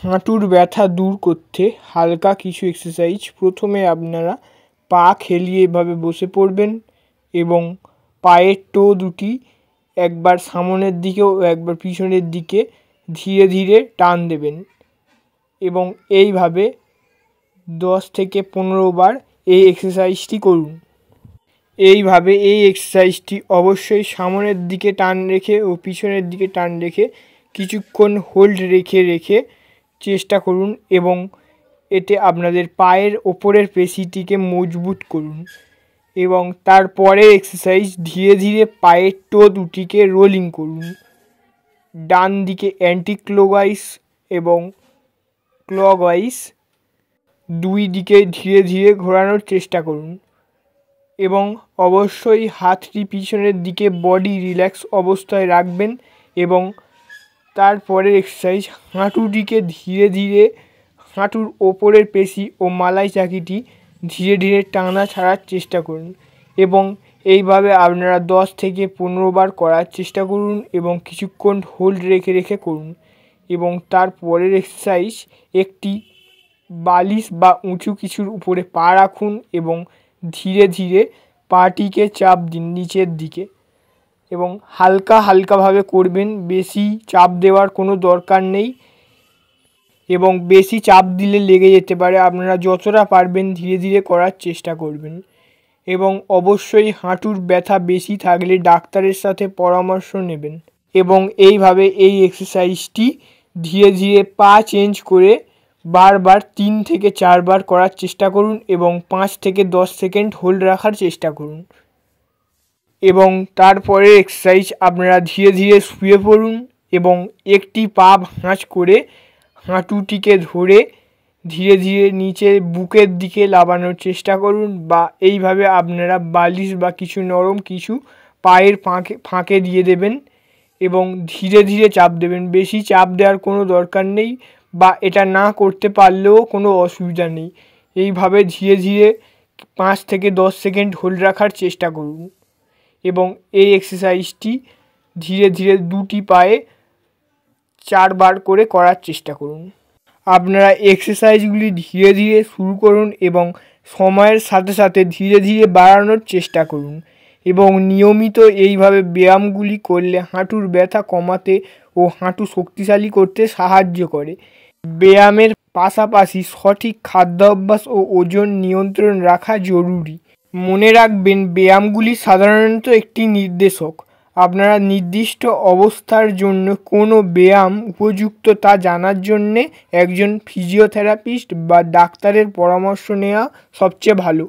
হাঁটুর ব্যথা দূর করতে হালকা কিছু এক্সারসাইজ। প্রথমে আপনারা পা খেলিয়ে এভাবে বসে পড়বেন এবং পায়ের টো দুটি একবার সামনের দিকে ও একবার পিছনের দিকে ধীরে ধীরে টান দেবেন এবং এইভাবে 10 থেকে 15 বার এই এক্সারসাইজটি করুন। এইভাবে এই এক্সারসাইজটি অবশ্যই সামনের দিকে টান রেখে ও পিছনের দিকে টান রেখে কিছুক্ষণ হোল্ড রেখে রেখে চেষ্টা করুন এবং এতে আপনাদের পায়ের ওপরের পেশিটিকে মজবুত করুন। এবং তারপরে এক্সারসাইজ ধীরে ধীরে পায়ের টো দুটিকে রোলিং করুন। ডান দিকে অ্যান্টি ক্লকওয়াইজ এবং ক্লকওয়াইজ দুই দিকে ধীরে ধীরে ঘোরানোর চেষ্টা করুন এবং অবশ্যই হাতটি পিছনের দিকে বডি রিল্যাক্স অবস্থায় রাখবেন এবং তারপরে এক্সারসাইজ হাঁটুটিকে ধীরে ধীরে হাঁটুর ওপরের পেশি ও মালাই চাকিটি ধীরে ধীরে টানা ছাড়ার চেষ্টা করুন এবং এইভাবে আপনারা 10 থেকে 15 বার করার চেষ্টা করুন এবং কিছুক্ষণ হোল্ড রেখে রেখে করুন এবং তারপরের এক্সারসাইজ একটি বালিশ বা উঁচু কিছুর উপরে পা রাখুন এবং ধীরে ধীরে পাটিকে চাপ দিন নিচের দিকে এবং হালকা হালকাভাবে করবেন, বেশি চাপ দেওয়ার কোনো দরকার নেই এবং বেশি চাপ দিলে লেগে যেতে পারে। আপনারা যতটা পারবেন ধীরে ধীরে করার চেষ্টা করবেন এবং অবশ্যই হাঁটুর ব্যথা বেশি থাকলে ডাক্তারের সাথে পরামর্শ নেবেন এবং এইভাবে এই এক্সারসাইজটি ধীরে ধীরে পা চেঞ্জ করে বারবার 3 থেকে 4 বার করার চেষ্টা করুন এবং 5 থেকে 10 সেকেন্ড হোল্ড রাখার চেষ্টা করুন এবং তারপরে এক্সারসাইজ আপনারা ধীরে ধীরে শুয়ে পড়ুন এবং একটি পা ভাঁজ করে হাঁটুটিকে ধরে ধীরে ধীরে নিচে বুকের দিকে লাবানোর চেষ্টা করুন বা এইভাবে আপনারা বালিশ বা কিছু নরম কিছু পায়ের ফাঁকে দিয়ে দেবেন এবং ধীরে ধীরে চাপ দেবেন। বেশি চাপ দেওয়ার কোনো দরকার নেই বা এটা না করতে পারলেও কোনো অসুবিধা নেই। এইভাবে ধীরে ধীরে 5 থেকে 10 সেকেন্ড হোল্ড রাখার চেষ্টা করুন এবং এই এক্সারসাইজটি ধীরে ধীরে দুটি পায়ে 4 বার করে করার চেষ্টা করুন। আপনারা এক্সারসাইজগুলি ধীরে ধীরে শুরু করুন এবং সময়ের সাথে সাথে ধীরে ধীরে বাড়ানোর চেষ্টা করুন এবং নিয়মিত এইভাবে ব্যায়ামগুলি করলে হাঁটুর ব্যথা কমাতে ও হাঁটু শক্তিশালী করতে সাহায্য করে। ব্যায়ামের পাশাপাশি সঠিক খাদ্যাভ্যাস ও ওজন নিয়ন্ত্রণ রাখা জরুরি। মনে রাখবেন, ব্যায়ামগুলি সাধারণত একটি নির্দেশক। আপনারা নির্দিষ্ট অবস্থার জন্য কোনো ব্যায়াম উপযুক্ত তা জানার জন্যে একজন ফিজিওথেরাপিস্ট বা ডাক্তারের পরামর্শ নেওয়া সবচেয়ে ভালো।